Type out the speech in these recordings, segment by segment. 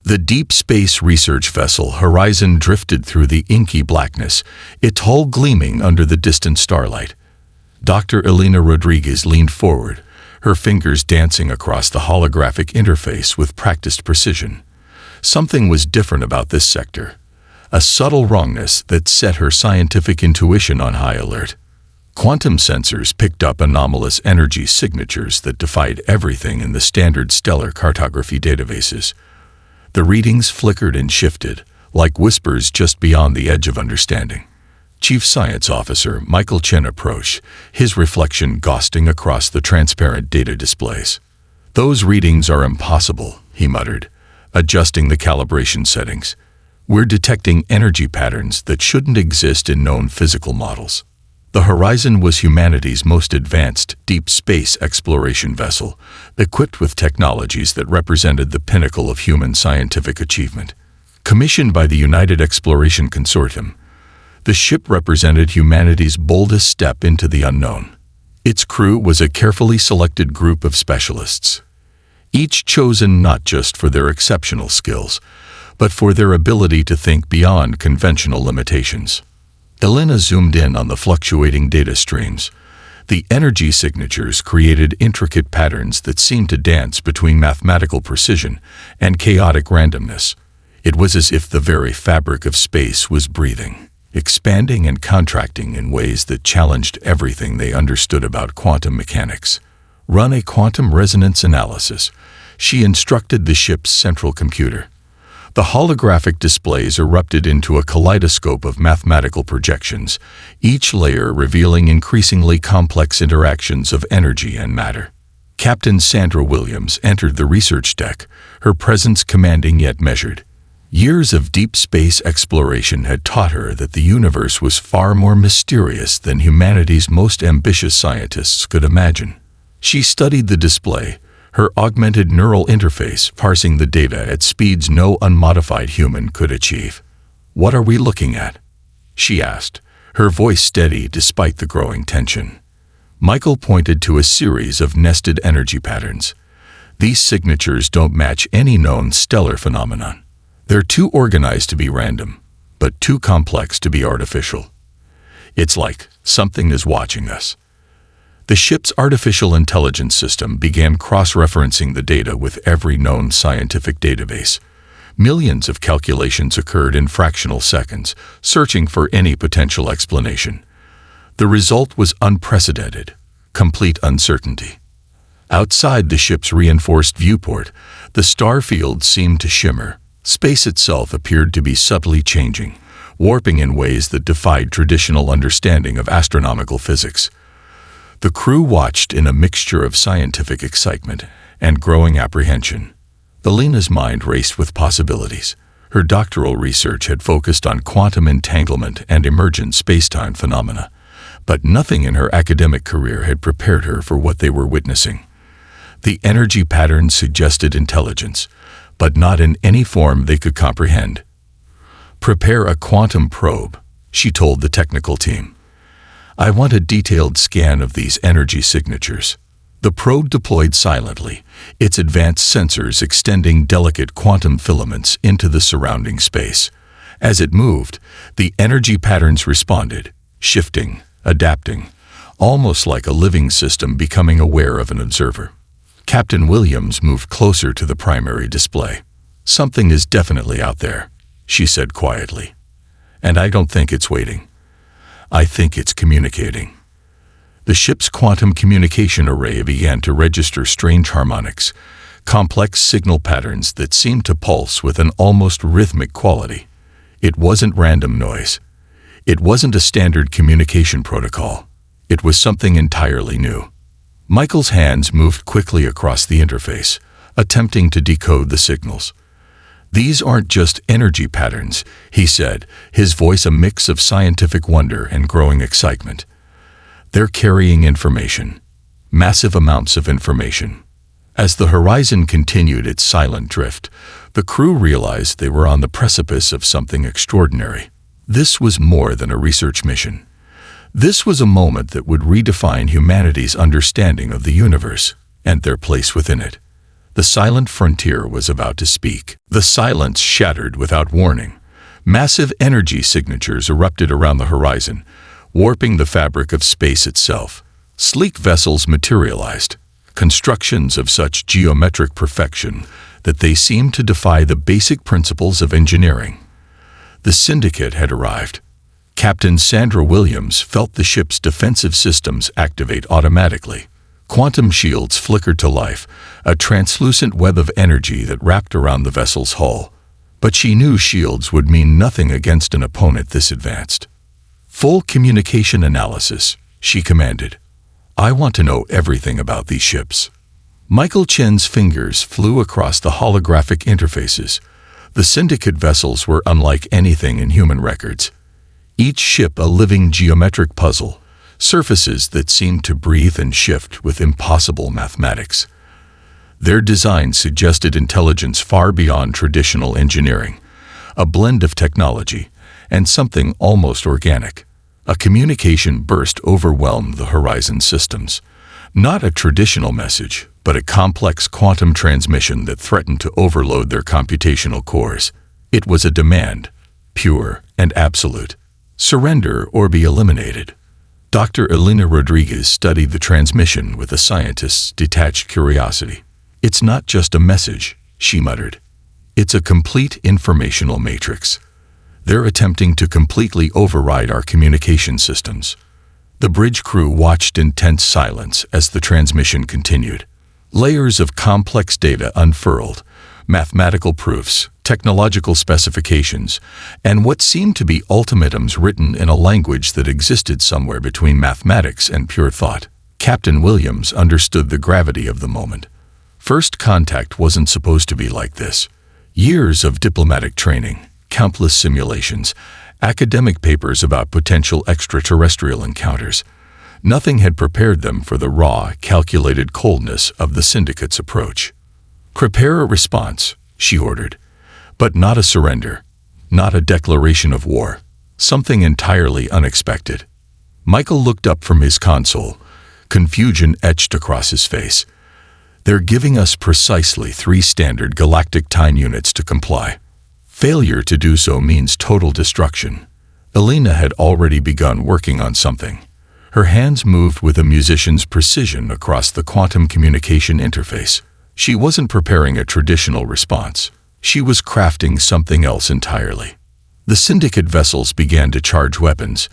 The deep space research vessel Horizon drifted through the inky blackness, its hull gleaming under the distant starlight. Dr. Elena Rodriguez leaned forward, her fingers dancing across the holographic interface with practiced precision. Something was different about this sector, a subtle wrongness that set her scientific intuition on high alert. Quantum sensors picked up anomalous energy signatures that defied everything in the standard stellar cartography databases. The readings flickered and shifted, like whispers just beyond the edge of understanding. Chief Science Officer Michael Chen approached, his reflection ghosting across the transparent data displays. "Those readings are impossible," he muttered, adjusting the calibration settings. "We're detecting energy patterns that shouldn't exist in known physical models." The Horizon was humanity's most advanced deep space exploration vessel, equipped with technologies that represented the pinnacle of human scientific achievement. Commissioned by the United Exploration Consortium, the ship represented humanity's boldest step into the unknown. Its crew was a carefully selected group of specialists, each chosen not just for their exceptional skills, but for their ability to think beyond conventional limitations. Elena zoomed in on the fluctuating data streams. The energy signatures created intricate patterns that seemed to dance between mathematical precision and chaotic randomness. It was as if the very fabric of space was breathing, expanding and contracting in ways that challenged everything they understood about quantum mechanics. "Run a quantum resonance analysis," she instructed the ship's central computer. The holographic displays erupted into a kaleidoscope of mathematical projections, each layer revealing increasingly complex interactions of energy and matter. Captain Sandra Williams entered the research deck, her presence commanding yet measured. Years of deep space exploration had taught her that the universe was far more mysterious than humanity's most ambitious scientists could imagine. She studied the display, her augmented neural interface parsing the data at speeds no unmodified human could achieve. "What are we looking at?" she asked, her voice steady despite the growing tension. Michael pointed to a series of nested energy patterns. "These signatures don't match any known stellar phenomenon. They're too organized to be random, but too complex to be artificial. It's like something is watching us." The ship's artificial intelligence system began cross-referencing the data with every known scientific database. Millions of calculations occurred in fractional seconds, searching for any potential explanation. The result was unprecedented, complete uncertainty. Outside the ship's reinforced viewport, the star field seemed to shimmer. Space itself appeared to be subtly changing, warping in ways that defied traditional understanding of astronomical physics. The crew watched in a mixture of scientific excitement and growing apprehension. Elena's mind raced with possibilities. Her doctoral research had focused on quantum entanglement and emergent spacetime phenomena, but nothing in her academic career had prepared her for what they were witnessing. The energy patterns suggested intelligence, but not in any form they could comprehend. "Prepare a quantum probe," she told the technical team. "I want a detailed scan of these energy signatures." The probe deployed silently, its advanced sensors extending delicate quantum filaments into the surrounding space. As it moved, the energy patterns responded, shifting, adapting, almost like a living system becoming aware of an observer. Captain Williams moved closer to the primary display. "Something is definitely out there," she said quietly. "And I don't think it's waiting. I think it's communicating." The ship's quantum communication array began to register strange harmonics, complex signal patterns that seemed to pulse with an almost rhythmic quality. It wasn't random noise. It wasn't a standard communication protocol. It was something entirely new. Michael's hands moved quickly across the interface, attempting to decode the signals. "These aren't just energy patterns," he said, his voice a mix of scientific wonder and growing excitement. "They're carrying information, massive amounts of information." As the Horizon continued its silent drift, the crew realized they were on the precipice of something extraordinary. This was more than a research mission. This was a moment that would redefine humanity's understanding of the universe and their place within it. The silent frontier was about to speak. The silence shattered without warning. Massive energy signatures erupted around the horizon, warping the fabric of space itself. Sleek vessels materialized, constructions of such geometric perfection that they seemed to defy the basic principles of engineering. The Syndicate had arrived. Captain Sandra Williams felt the ship's defensive systems activate automatically. Quantum shields flickered to life, a translucent web of energy that wrapped around the vessel's hull. But she knew shields would mean nothing against an opponent this advanced. "Full communication analysis," she commanded. "I want to know everything about these ships." Michael Chen's fingers flew across the holographic interfaces. The Syndicate vessels were unlike anything in human records. Each ship a living geometric puzzle, surfaces that seemed to breathe and shift with impossible mathematics. Their design suggested intelligence far beyond traditional engineering, a blend of technology and something almost organic. A communication burst overwhelmed the Horizon systems. Not a traditional message, but a complex quantum transmission that threatened to overload their computational cores. It was a demand, pure and absolute. Surrender or be eliminated. Dr. Elena Rodriguez studied the transmission with a scientist's detached curiosity. "It's not just a message," she muttered. "It's a complete informational matrix. They're attempting to completely override our communication systems." The bridge crew watched in tense silence as the transmission continued. Layers of complex data unfurled, mathematical proofs, technological specifications, and what seemed to be ultimatums written in a language that existed somewhere between mathematics and pure thought. Captain Williams understood the gravity of the moment. First contact wasn't supposed to be like this. Years of diplomatic training, countless simulations, academic papers about potential extraterrestrial encounters. Nothing had prepared them for the raw, calculated coldness of the Syndicate's approach. "Prepare a response," she ordered. But not a surrender, not a declaration of war, something entirely unexpected. Michael looked up from his console, confusion etched across his face. "They're giving us precisely 3 standard galactic time units to comply. Failure to do so means total destruction." Elena had already begun working on something. Her hands moved with a musician's precision across the quantum communication interface. She wasn't preparing a traditional response. She was crafting something else entirely. The Syndicate vessels began to charge weapons,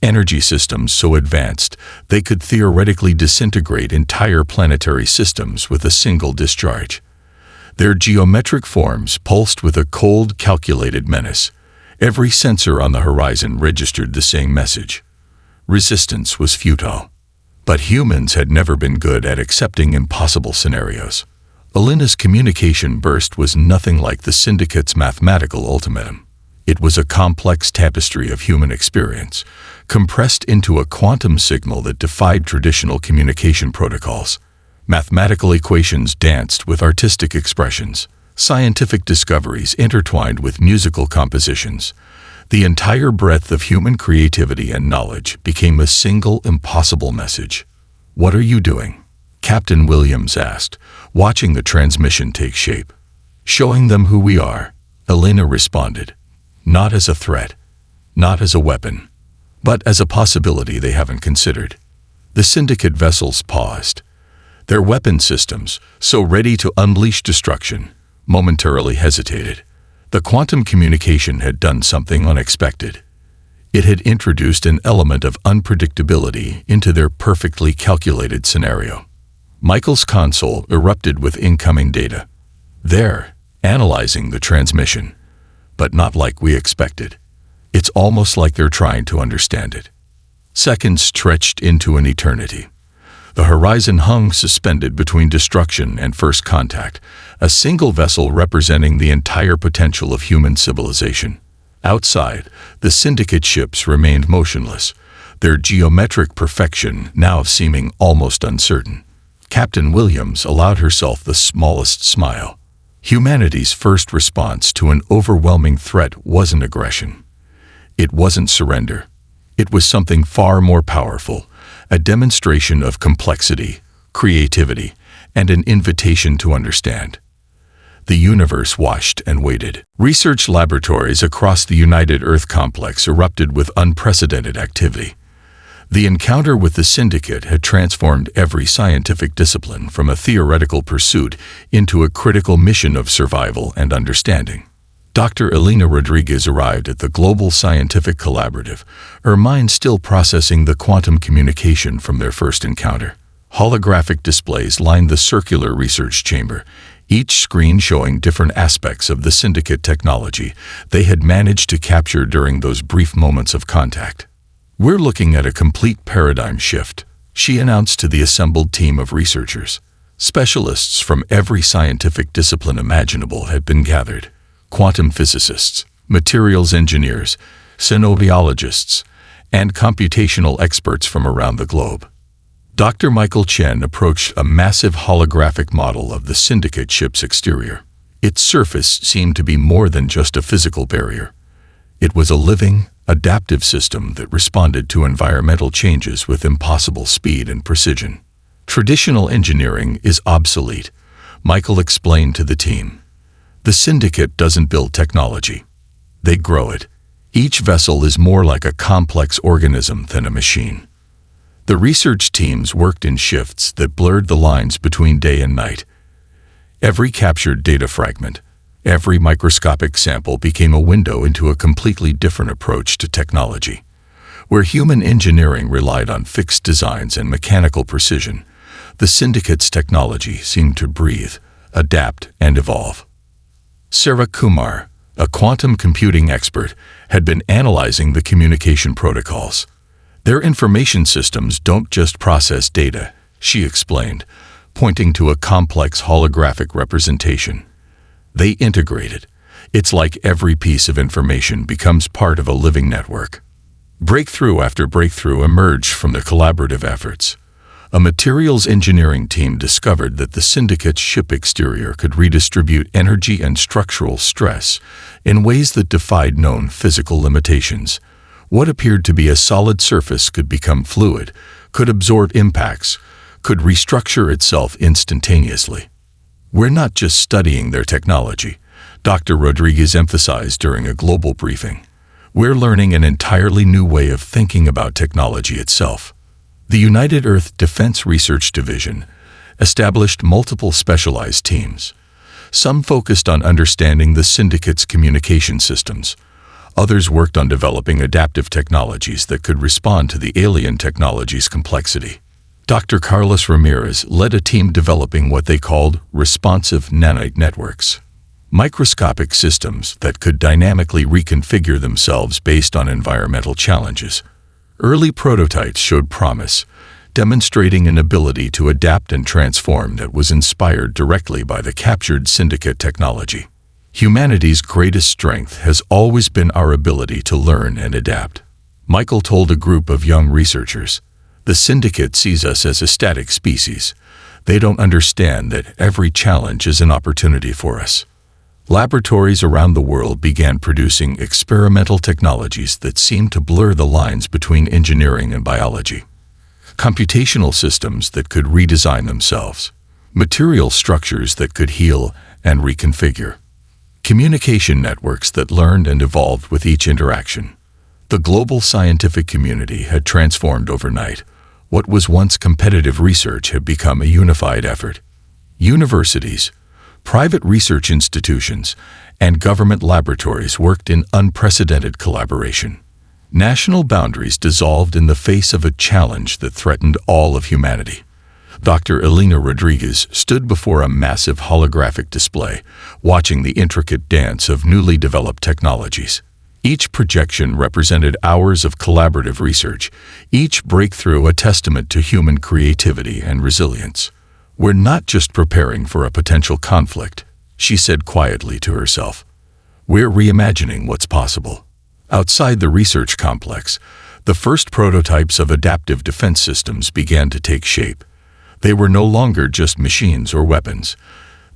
energy systems so advanced they could theoretically disintegrate entire planetary systems with a single discharge. Their geometric forms pulsed with a cold, calculated menace. Every sensor on the horizon registered the same message. Resistance was futile. But humans had never been good at accepting impossible scenarios. Elena's communication burst was nothing like the Syndicate's mathematical ultimatum. It was a complex tapestry of human experience, compressed into a quantum signal that defied traditional communication protocols. Mathematical equations danced with artistic expressions, scientific discoveries intertwined with musical compositions. The entire breadth of human creativity and knowledge became a single impossible message. "What are you doing?" Captain Williams asked, watching the transmission take shape. "Showing them who we are," Elena responded. "Not as a threat, not as a weapon, but as a possibility they haven't considered." The Syndicate vessels paused. Their weapon systems, so ready to unleash destruction, momentarily hesitated. The quantum communication had done something unexpected. It had introduced an element of unpredictability into their perfectly calculated scenario. Michael's console erupted with incoming data. "They're analyzing the transmission, but not like we expected. It's almost like they're trying to understand it." Seconds stretched into an eternity. The horizon hung suspended between destruction and first contact, a single vessel representing the entire potential of human civilization. Outside, the Syndicate ships remained motionless, their geometric perfection now seeming almost uncertain. Captain Williams allowed herself the smallest smile. Humanity's first response to an overwhelming threat wasn't aggression. It wasn't surrender. It was something far more powerful, a demonstration of complexity, creativity, and an invitation to understand. The universe watched and waited. Research laboratories across the United Earth complex erupted with unprecedented activity. The encounter with the Syndicate had transformed every scientific discipline from a theoretical pursuit into a critical mission of survival and understanding. Dr. Elena Rodriguez arrived at the Global Scientific Collaborative, her mind still processing the quantum communication from their first encounter. Holographic displays lined the circular research chamber, each screen showing different aspects of the Syndicate technology they had managed to capture during those brief moments of contact. "We're looking at a complete paradigm shift," she announced to the assembled team of researchers. Specialists from every scientific discipline imaginable had been gathered: quantum physicists, materials engineers, xenobiologists, and computational experts from around the globe. Dr. Michael Chen approached a massive holographic model of the Syndicate ship's exterior. Its surface seemed to be more than just a physical barrier. It was a living, adaptive system that responded to environmental changes with impossible speed and precision. "Traditional engineering is obsolete," Michael explained to the team. "The Syndicate doesn't build technology. They grow it. Each vessel is more like a complex organism than a machine." The research teams worked in shifts that blurred the lines between day and night. Every captured data fragment, every microscopic sample became a window into a completely different approach to technology. Where human engineering relied on fixed designs and mechanical precision, the Syndicate's technology seemed to breathe, adapt, and evolve. Sarah Kumar, a quantum computing expert, had been analyzing the communication protocols. "Their information systems don't just process data," she explained, pointing to a complex holographic representation. "They integrate it. It's like every piece of information becomes part of a living network." Breakthrough after breakthrough emerged from the collaborative efforts. A materials engineering team discovered that the Syndicate's ship exterior could redistribute energy and structural stress in ways that defied known physical limitations. What appeared to be a solid surface could become fluid, could absorb impacts, could restructure itself instantaneously. "We're not just studying their technology," Dr. Rodriguez emphasized during a global briefing. "We're learning an entirely new way of thinking about technology itself." The United Earth Defense Research Division established multiple specialized teams. Some focused on understanding the Syndicate's communication systems. Others worked on developing adaptive technologies that could respond to the alien technology's complexity. Dr. Carlos Ramirez led a team developing what they called responsive nanite networks, microscopic systems that could dynamically reconfigure themselves based on environmental challenges. Early prototypes showed promise, demonstrating an ability to adapt and transform that was inspired directly by the captured Syndicate technology. "Humanity's greatest strength has always been our ability to learn and adapt," Michael told a group of young researchers. "The Syndicate sees us as a static species. They don't understand that every challenge is an opportunity for us." Laboratories around the world began producing experimental technologies that seemed to blur the lines between engineering and biology. Computational systems that could redesign themselves, material structures that could heal and reconfigure, communication networks that learned and evolved with each interaction. The global scientific community had transformed overnight. What was once competitive research had become a unified effort. Universities, private research institutions, and government laboratories worked in unprecedented collaboration. National boundaries dissolved in the face of a challenge that threatened all of humanity. Dr. Elena Rodriguez stood before a massive holographic display, watching the intricate dance of newly developed technologies. Each projection represented hours of collaborative research, each breakthrough a testament to human creativity and resilience. "We're not just preparing for a potential conflict," she said quietly to herself. "We're reimagining what's possible." Outside the research complex, the first prototypes of adaptive defense systems began to take shape. They were no longer just machines or weapons.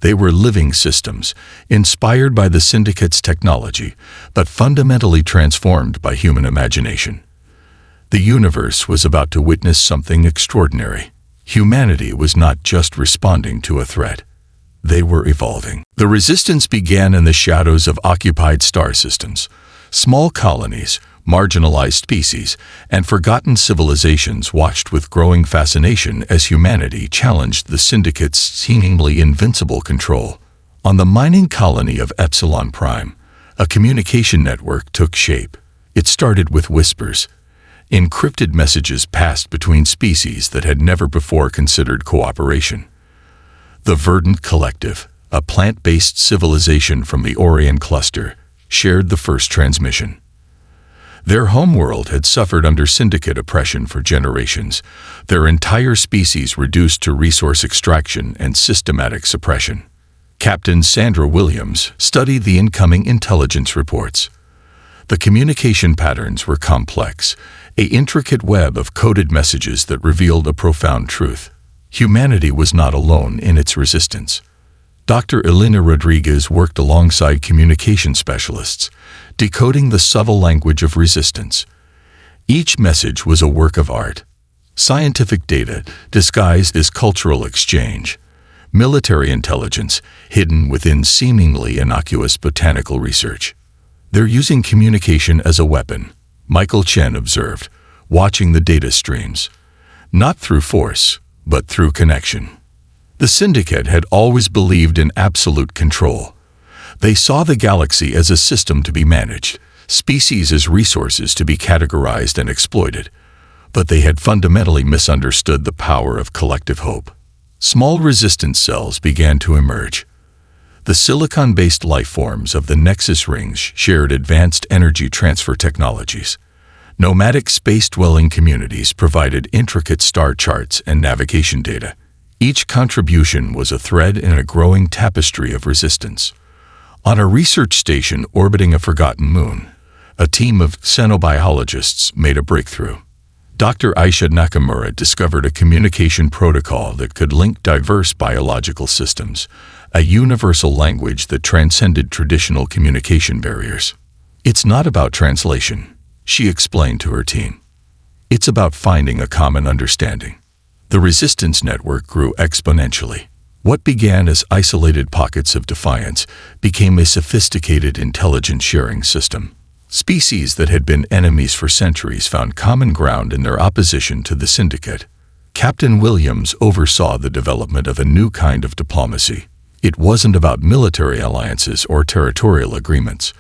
They were living systems, inspired by the Syndicate's technology, but fundamentally transformed by human imagination. The universe was about to witness something extraordinary. Humanity was not just responding to a threat. They were evolving. The resistance began in the shadows of occupied star systems. Small colonies, marginalized species, and forgotten civilizations watched with growing fascination as humanity challenged the Syndicate's seemingly invincible control. On the mining colony of Epsilon Prime, a communication network took shape. It started with whispers. Encrypted messages passed between species that had never before considered cooperation. The Verdant Collective, a plant-based civilization from the Orion cluster, shared the first transmission. Their homeworld had suffered under Syndicate oppression for generations, their entire species reduced to resource extraction and systematic suppression. Captain Sandra Williams studied the incoming intelligence reports. The communication patterns were complex, an intricate web of coded messages that revealed a profound truth. Humanity was not alone in its resistance. Dr. Elena Rodriguez worked alongside communication specialists, decoding the subtle language of resistance. Each message was a work of art. Scientific data disguised as cultural exchange. Military intelligence hidden within seemingly innocuous botanical research. They're using communication as a weapon, Michael Chen observed, watching the data streams. Not through force, but through connection. The Syndicate had always believed in absolute control. They saw the galaxy as a system to be managed, species as resources to be categorized and exploited. But they had fundamentally misunderstood the power of collective hope. Small resistance cells began to emerge. The silicon-based lifeforms of the Nexus rings shared advanced energy transfer technologies. Nomadic space-dwelling communities provided intricate star charts and navigation data. Each contribution was a thread in a growing tapestry of resistance. On a research station orbiting a forgotten moon, a team of xenobiologists made a breakthrough. Dr. Aisha Nakamura discovered a communication protocol that could link diverse biological systems, a universal language that transcended traditional communication barriers. It's not about translation, she explained to her team. It's about finding a common understanding. The resistance network grew exponentially. What began as isolated pockets of defiance became a sophisticated intelligence sharing system. Species that had been enemies for centuries found common ground in their opposition to the Syndicate. Captain Williams oversaw the development of a new kind of diplomacy. It wasn't about military alliances or territorial agreements.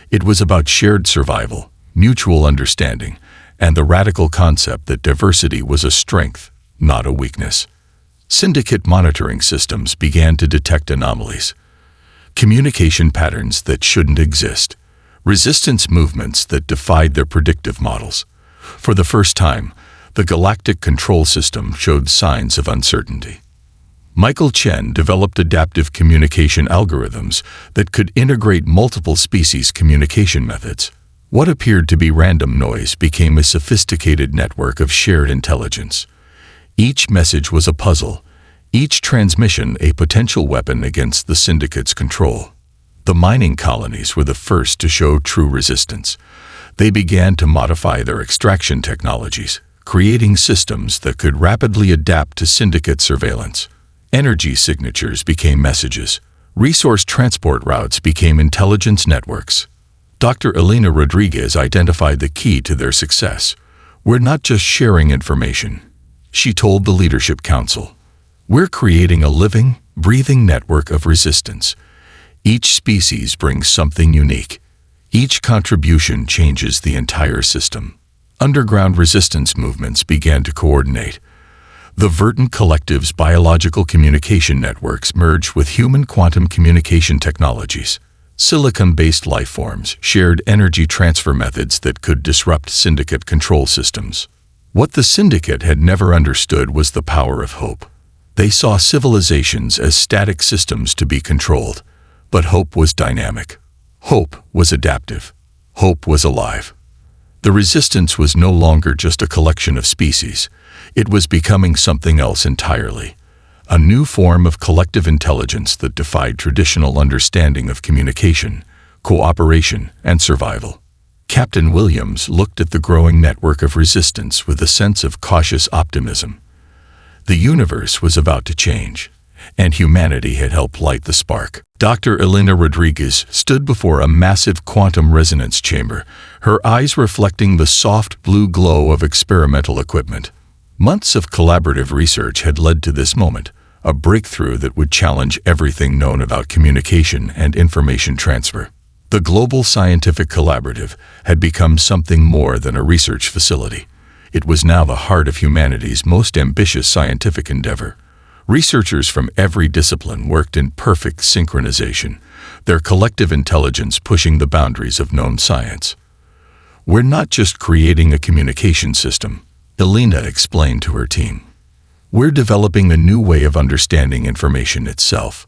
It was about shared survival, mutual understanding, and the radical concept that diversity was a strength, not a weakness. Syndicate monitoring systems began to detect anomalies. Communication patterns that shouldn't exist. Resistance movements that defied their predictive models. For the first time, the Galactic Control System showed signs of uncertainty. Michael Chen developed adaptive communication algorithms that could integrate multiple species communication methods. What appeared to be random noise became a sophisticated network of shared intelligence. Each message was a puzzle, each transmission a potential weapon against the Syndicate's control. The mining colonies were the first to show true resistance. They began to modify their extraction technologies, creating systems that could rapidly adapt to Syndicate surveillance. Energy signatures became messages. Resource transport routes became intelligence networks. Dr. Elena Rodriguez identified the key to their success. We're not just sharing information, she told the Leadership Council. We're creating a living, breathing network of resistance. Each species brings something unique. Each contribution changes the entire system. Underground resistance movements began to coordinate. The Verdant Collective's biological communication networks merged with human quantum communication technologies. Silicon-based lifeforms shared energy transfer methods that could disrupt Syndicate control systems. What the Syndicate had never understood was the power of hope. They saw civilizations as static systems to be controlled, but hope was dynamic. Hope was adaptive. Hope was alive. The resistance was no longer just a collection of species. It was becoming something else entirely. A new form of collective intelligence that defied traditional understanding of communication, cooperation, and survival. Captain Williams looked at the growing network of resistance with a sense of cautious optimism. The universe was about to change, and humanity had helped light the spark. Dr. Elena Rodriguez stood before a massive quantum resonance chamber, her eyes reflecting the soft blue glow of experimental equipment. Months of collaborative research had led to this moment, a breakthrough that would challenge everything known about communication and information transfer. The global scientific collaborative had become something more than a research facility. It was now the heart of humanity's most ambitious scientific endeavor. Researchers from every discipline worked in perfect synchronization, their collective intelligence pushing the boundaries of known science. "We're not just creating a communication system," Elena explained to her team. "We're developing a new way of understanding information itself."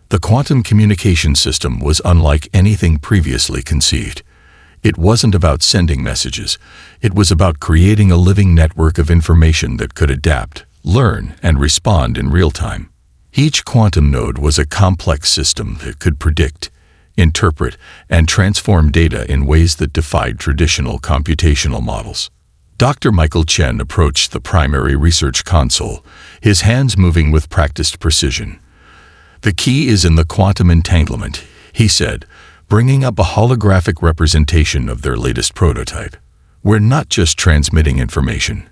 The quantum communication system was unlike anything previously conceived. It wasn't about sending messages. It was about creating a living network of information that could adapt, learn, and respond in real time. Each quantum node was a complex system that could predict, interpret, and transform data in ways that defied traditional computational models. Dr. Michael Chen approached the primary research console, his hands moving with practiced precision. "The key is in the quantum entanglement," he said, bringing up a holographic representation of their latest prototype. "We're not just transmitting information.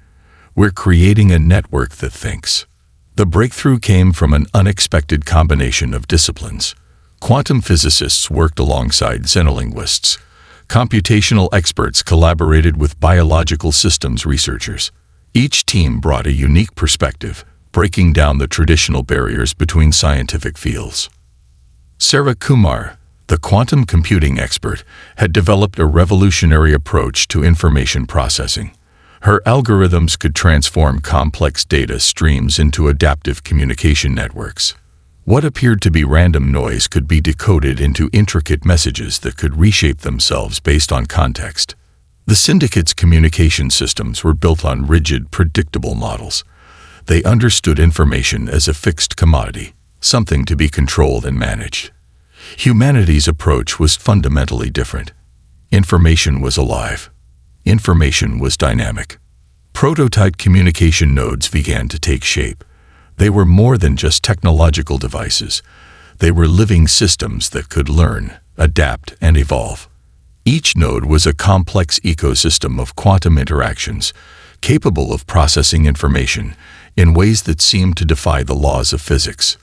We're creating a network that thinks." The breakthrough came from an unexpected combination of disciplines. Quantum physicists worked alongside xenolinguists. Computational experts collaborated with biological systems researchers. Each team brought a unique perspective, breaking down the traditional barriers between scientific fields. Sarah Kumar, the quantum computing expert, had developed a revolutionary approach to information processing. Her algorithms could transform complex data streams into adaptive communication networks. What appeared to be random noise could be decoded into intricate messages that could reshape themselves based on context. The syndicate's communication systems were built on rigid, predictable models. They understood information as a fixed commodity, something to be controlled and managed. Humanity's approach was fundamentally different. Information was alive. Information was dynamic. Prototype communication nodes began to take shape. They were more than just technological devices. They were living systems that could learn, adapt, and evolve. Each node was a complex ecosystem of quantum interactions, capable of processing information in ways that seemed to defy the laws of physics.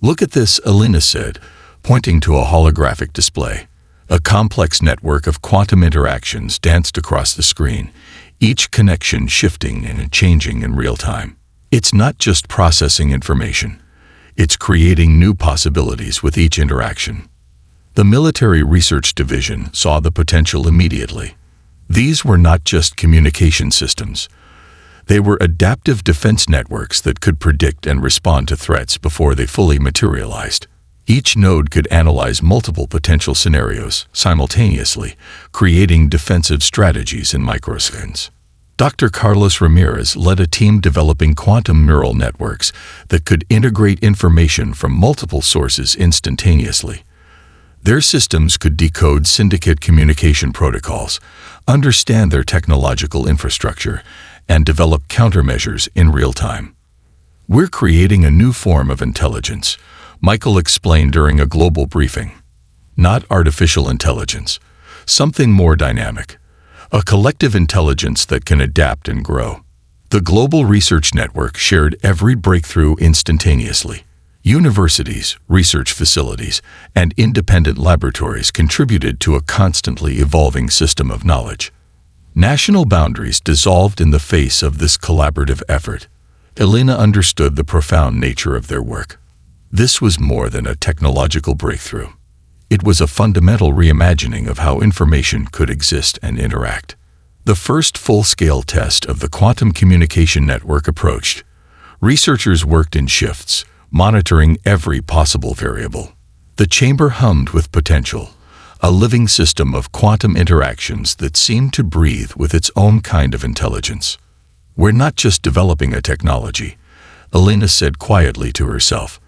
"Look at this," Elena said, pointing to a holographic display. A complex network of quantum interactions danced across the screen, each connection shifting and changing in real time. It's not just processing information. It's creating new possibilities with each interaction. The Military Research Division saw the potential immediately. These were not just communication systems. They were adaptive defense networks that could predict and respond to threats before they fully materialized. Each node could analyze multiple potential scenarios simultaneously, creating defensive strategies in microseconds. Dr. Carlos Ramirez led a team developing quantum neural networks that could integrate information from multiple sources instantaneously. Their systems could decode syndicate communication protocols, understand their technological infrastructure, and develop countermeasures in real time. "We're creating a new form of intelligence," Michael explained during a global briefing. "Not artificial intelligence, something more dynamic. A collective intelligence that can adapt and grow." The global research network shared every breakthrough instantaneously. Universities, research facilities, and independent laboratories contributed to a constantly evolving system of knowledge. National boundaries dissolved in the face of this collaborative effort. Elena understood the profound nature of their work. This was more than a technological breakthrough. It was a fundamental reimagining of how information could exist and interact. The first full-scale test of the quantum communication network approached. Researchers worked in shifts, monitoring every possible variable. The chamber hummed with potential, a living system of quantum interactions that seemed to breathe with its own kind of intelligence. "We're not just developing a technology," Elena said quietly to herself.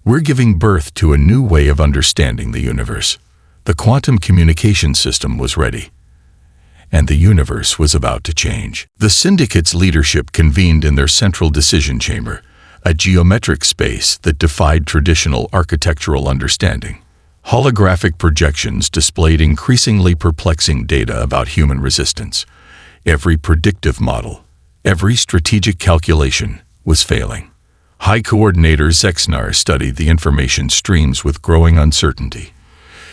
"We're giving birth to a new way of understanding the universe." The quantum communication system was ready, and the universe was about to change. The syndicate's leadership convened in their central decision chamber, a geometric space that defied traditional architectural understanding. Holographic projections displayed increasingly perplexing data about human resistance. Every predictive model, every strategic calculation was failing. High Coordinator Zexnar studied the information streams with growing uncertainty.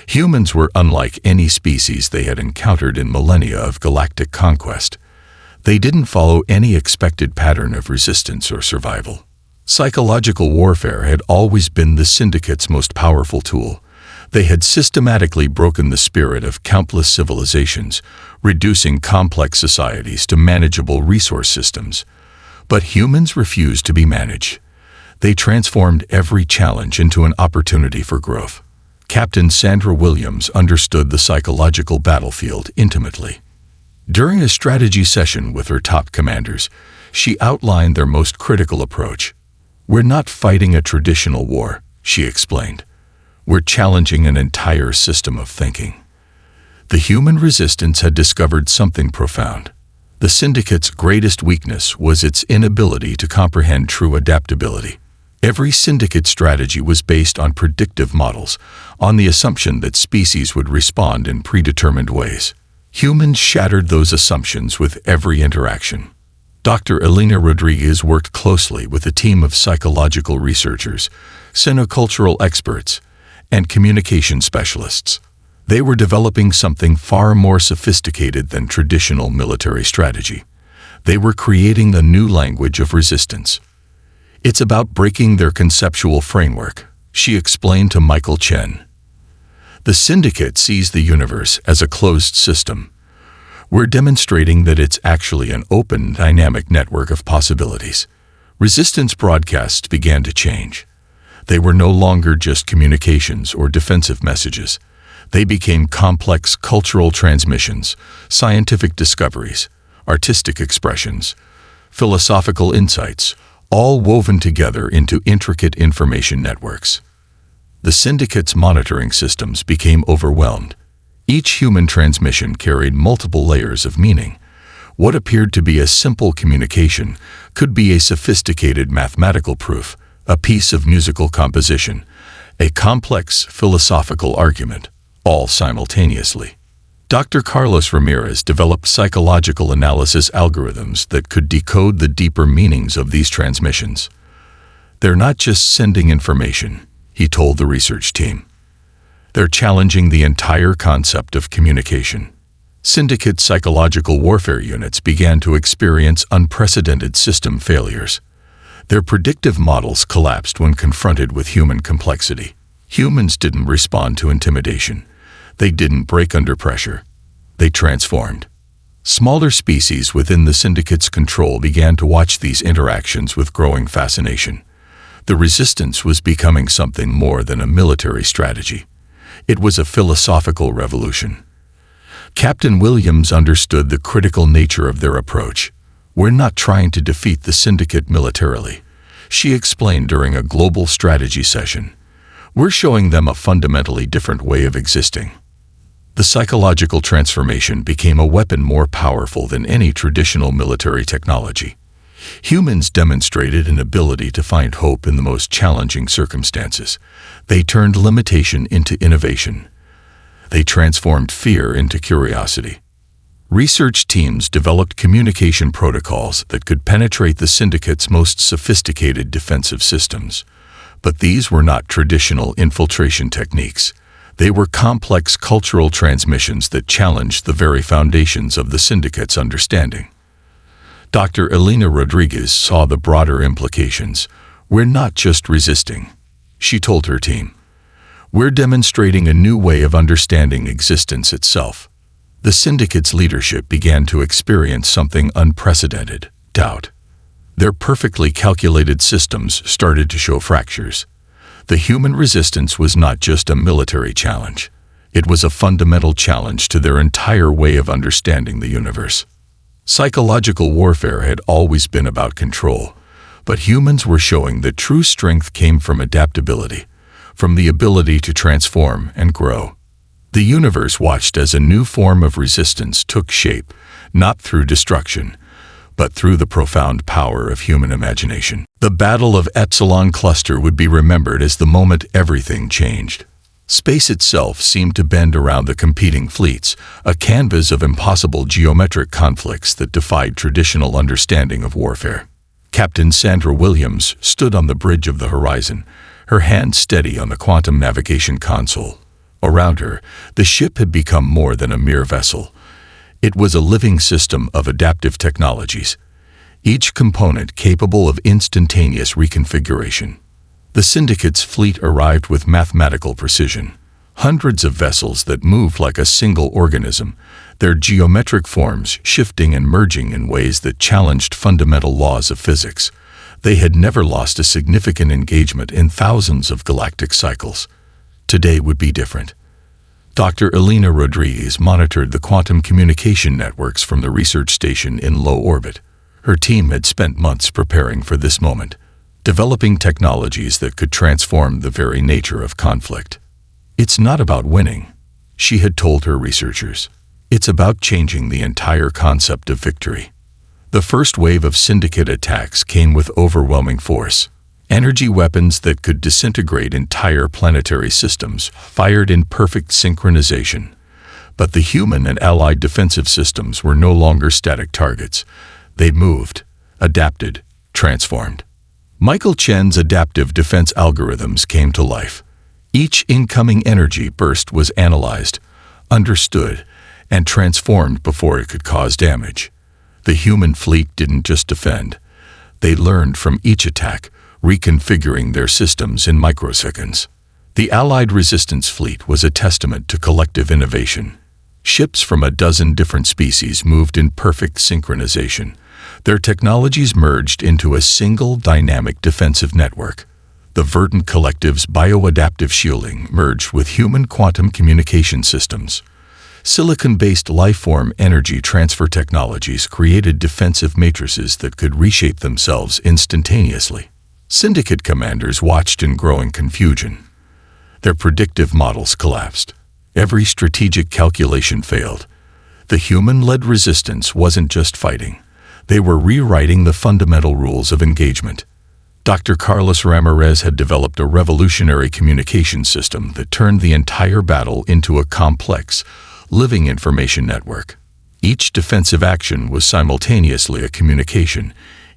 Humans were unlike any species they had encountered in millennia of galactic conquest. They didn't follow any expected pattern of resistance or survival. Psychological warfare had always been the Syndicate's most powerful tool. They had systematically broken the spirit of countless civilizations, reducing complex societies to manageable resource systems. But humans refused to be managed. They transformed every challenge into an opportunity for growth. Captain Sandra Williams understood the psychological battlefield intimately. During a strategy session with her top commanders, she outlined their most critical approach. "We're not fighting a traditional war," she explained. "We're challenging an entire system of thinking." The human resistance had discovered something profound. The Syndicate's greatest weakness was its inability to comprehend true adaptability. Every Syndicate strategy was based on predictive models, on the assumption that species would respond in predetermined ways. Humans shattered those assumptions with every interaction. Dr. Elena Rodriguez worked closely with a team of psychological researchers, xenocultural experts, and communication specialists. They were developing something far more sophisticated than traditional military strategy. They were creating a new language of resistance. "It's about breaking their conceptual framework," she explained to Michael Chen. "The Syndicate sees the universe as a closed system. We're demonstrating that it's actually an open, dynamic network of possibilities." Resistance broadcasts began to change. They were no longer just communications or defensive messages. They became complex cultural transmissions, scientific discoveries, artistic expressions, philosophical insights, all woven together into intricate information networks. The Syndicate's monitoring systems became overwhelmed. Each human transmission carried multiple layers of meaning. What appeared to be a simple communication could be a sophisticated mathematical proof, a piece of musical composition, a complex philosophical argument, all simultaneously. Dr. Carlos Ramirez developed psychological analysis algorithms that could decode the deeper meanings of these transmissions. "They're not just sending information," he told the research team. "They're challenging the entire concept of communication." Syndicate psychological warfare units began to experience unprecedented system failures. Their predictive models collapsed when confronted with human complexity. Humans didn't respond to intimidation. They didn't break under pressure. They transformed. Smaller species within the Syndicate's control began to watch these interactions with growing fascination. The resistance was becoming something more than a military strategy. It was a philosophical revolution. Captain Williams understood the critical nature of their approach. "We're not trying to defeat the Syndicate militarily," she explained during a global strategy session. "We're showing them a fundamentally different way of existing." The psychological transformation became a weapon more powerful than any traditional military technology. Humans demonstrated an ability to find hope in the most challenging circumstances. They turned limitation into innovation. They transformed fear into curiosity. Research teams developed communication protocols that could penetrate the Syndicate's most sophisticated defensive systems. But these were not traditional infiltration techniques. They were complex cultural transmissions that challenged the very foundations of the Syndicate's understanding. Dr. Elena Rodriguez saw the broader implications. "We're not just resisting," she told her team. "We're demonstrating a new way of understanding existence itself." The Syndicate's leadership began to experience something unprecedented: doubt. Their perfectly calculated systems started to show fractures. The human resistance was not just a military challenge. It was a fundamental challenge to their entire way of understanding the universe. Psychological warfare had always been about control, but humans were showing that true strength came from adaptability, from the ability to transform and grow. The universe watched as a new form of resistance took shape, not through destruction, but through the profound power of human imagination. The Battle of Epsilon Cluster would be remembered as the moment everything changed. Space itself seemed to bend around the competing fleets, a canvas of impossible geometric conflicts that defied traditional understanding of warfare. Captain Sandra Williams stood on the bridge of the horizon, her hand steady on the quantum navigation console. Around her, the ship had become more than a mere vessel. It was a living system of adaptive technologies, each component capable of instantaneous reconfiguration. The Syndicate's fleet arrived with mathematical precision. Hundreds of vessels that moved like a single organism, their geometric forms shifting and merging in ways that challenged fundamental laws of physics. They had never lost a significant engagement in thousands of galactic cycles. Today would be different. Dr. Elena Rodriguez monitored the quantum communication networks from the research station in low orbit. Her team had spent months preparing for this moment, developing technologies that could transform the very nature of conflict. It's not about winning, she had told her researchers. It's about changing the entire concept of victory. The first wave of Syndicate attacks came with overwhelming force. Energy weapons that could disintegrate entire planetary systems, fired in perfect synchronization. But the human and allied defensive systems were no longer static targets. They moved, adapted, transformed. Michael Chen's adaptive defense algorithms came to life. Each incoming energy burst was analyzed, understood, and transformed before it could cause damage. The human fleet didn't just defend. They learned from each attack, reconfiguring their systems in microseconds. The Allied resistance fleet was a testament to collective innovation. Ships from a dozen different species moved in perfect synchronization. Their technologies merged into a single dynamic defensive network. The Verdant Collective's bioadaptive shielding merged with human quantum communication systems. Silicon-based lifeform energy transfer technologies created defensive matrices that could reshape themselves instantaneously. Syndicate commanders watched in growing confusion. Their predictive models collapsed. Every strategic calculation failed. The human-led resistance wasn't just fighting. They were rewriting the fundamental rules of engagement. Dr. Carlos Ramirez had developed a revolutionary communication system that turned the entire battle into a complex, living information network. Each defensive action was simultaneously a communication,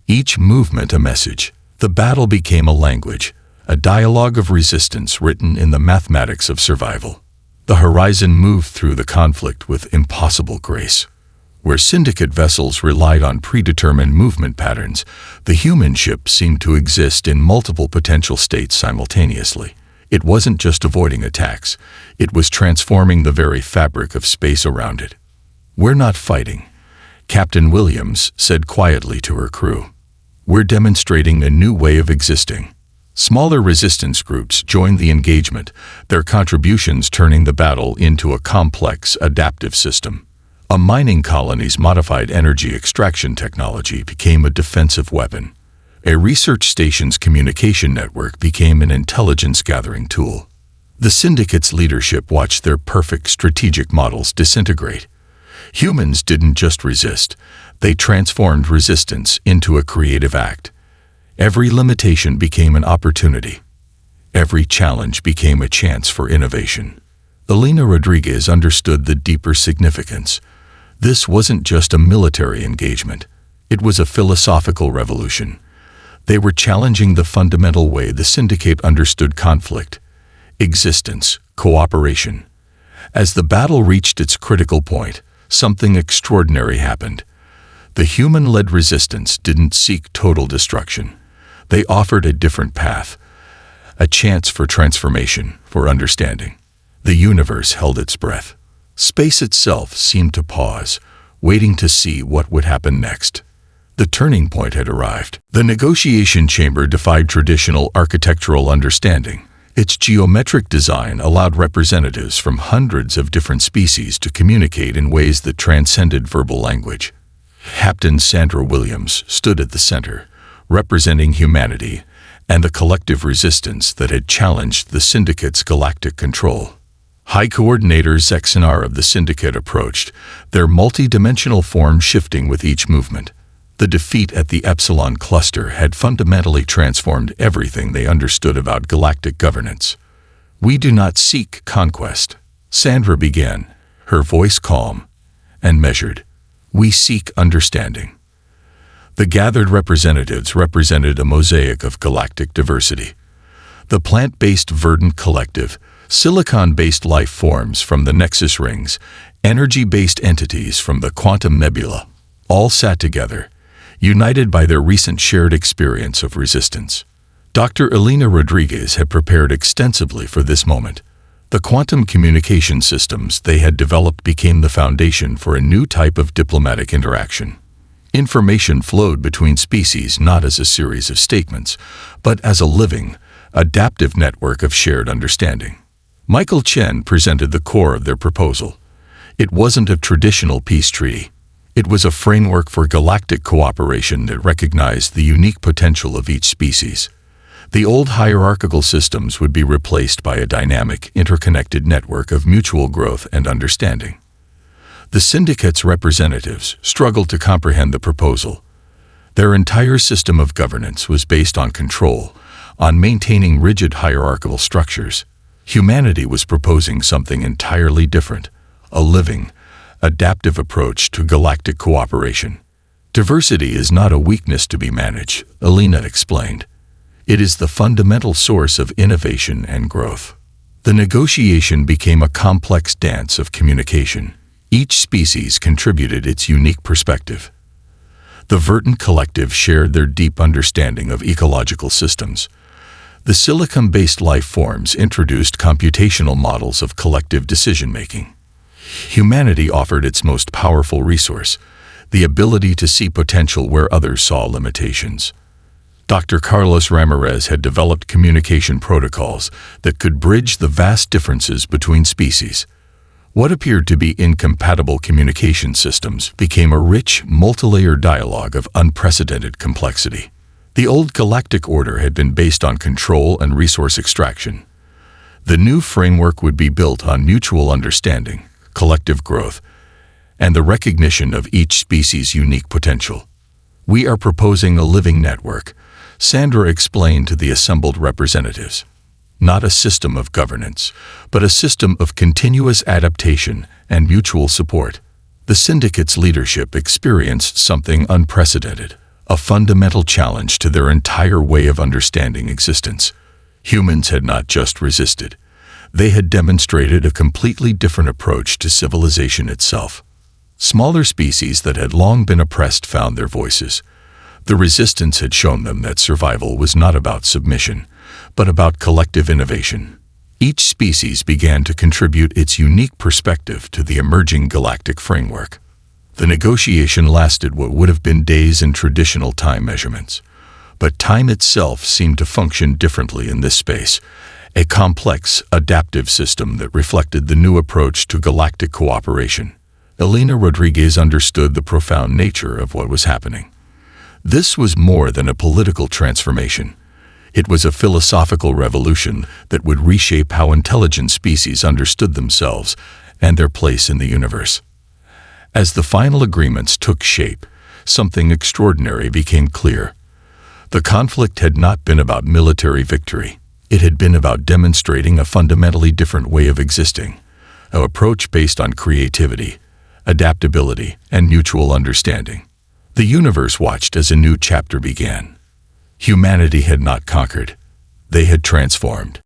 each movement a message. The battle became a language, a dialogue of resistance written in the mathematics of survival. The horizon moved through the conflict with impossible grace. Where Syndicate vessels relied on predetermined movement patterns, the human ship seemed to exist in multiple potential states simultaneously. It wasn't just avoiding attacks, it was transforming the very fabric of space around it. "We're not fighting," Captain Williams said quietly to her crew. "We're demonstrating a new way of existing." Smaller resistance groups joined the engagement, their contributions turning the battle into a complex, adaptive system. A mining colony's modified energy extraction technology became a defensive weapon. A research station's communication network became an intelligence-gathering tool. The Syndicate's leadership watched their perfect strategic models disintegrate. Humans didn't just resist, they transformed resistance into a creative act. Every limitation became an opportunity. Every challenge became a chance for innovation. Elena Rodriguez understood the deeper significance. This wasn't just a military engagement. It was a philosophical revolution. They were challenging the fundamental way the Syndicate understood conflict, existence, cooperation. As the battle reached its critical point, something extraordinary happened. The human-led resistance didn't seek total destruction. They offered a different path, a chance for transformation, for understanding. The universe held its breath. Space itself seemed to pause, waiting to see what would happen next. The turning point had arrived. The negotiation chamber defied traditional architectural understanding. Its geometric design allowed representatives from hundreds of different species to communicate in ways that transcended verbal language. Captain Sandra Williams stood at the center, representing humanity and the collective resistance that had challenged the Syndicate's galactic control. High Coordinator Zexanar of the Syndicate approached, their multi-dimensional form shifting with each movement. The defeat at the Epsilon cluster had fundamentally transformed everything they understood about galactic governance. "We do not seek conquest," Sandra began, her voice calm and measured. "We seek understanding." The gathered representatives represented a mosaic of galactic diversity. The plant-based verdant collective, silicon-based life forms from the Nexus rings, energy-based entities from the quantum nebula, all sat together, united by their recent shared experience of resistance. Dr. Elena Rodriguez had prepared extensively for this moment. The quantum communication systems they had developed became the foundation for a new type of diplomatic interaction. Information flowed between species not as a series of statements, but as a living, adaptive network of shared understanding. Michael Chen presented the core of their proposal. It wasn't a traditional peace treaty. It was a framework for galactic cooperation that recognized the unique potential of each species. The old hierarchical systems would be replaced by a dynamic, interconnected network of mutual growth and understanding. The syndicate's representatives struggled to comprehend the proposal. Their entire system of governance was based on control, on maintaining rigid hierarchical structures. Humanity was proposing something entirely different, a living, adaptive approach to galactic cooperation. "Diversity is not a weakness to be managed," Elena explained. "It is the fundamental source of innovation and growth." The negotiation became a complex dance of communication. Each species contributed its unique perspective. The Verdant Collective shared their deep understanding of ecological systems. The silicon-based life forms introduced computational models of collective decision-making. Humanity offered its most powerful resource, the ability to see potential where others saw limitations. Dr. Carlos Ramirez had developed communication protocols that could bridge the vast differences between species. What appeared to be incompatible communication systems became a rich, multilayered dialogue of unprecedented complexity. The old galactic order had been based on control and resource extraction. The new framework would be built on mutual understanding, collective growth, and the recognition of each species' unique potential. "We are proposing a living network," Sandra explained to the assembled representatives. "Not a system of governance, but a system of continuous adaptation and mutual support." The syndicate's leadership experienced something unprecedented, a fundamental challenge to their entire way of understanding existence. Humans had not just resisted. They had demonstrated a completely different approach to civilization itself. Smaller species that had long been oppressed found their voices. The resistance had shown them that survival was not about submission, but about collective innovation. Each species began to contribute its unique perspective to the emerging galactic framework. The negotiation lasted what would have been days in traditional time measurements. But time itself seemed to function differently in this space, a complex, adaptive system that reflected the new approach to galactic cooperation. Elena Rodriguez understood the profound nature of what was happening. This was more than a political transformation. It was a philosophical revolution that would reshape how intelligent species understood themselves and their place in the universe. As the final agreements took shape, something extraordinary became clear. The conflict had not been about military victory. It had been about demonstrating a fundamentally different way of existing, an approach based on creativity, adaptability, and mutual understanding. The universe watched as a new chapter began. Humanity had not conquered. They had transformed.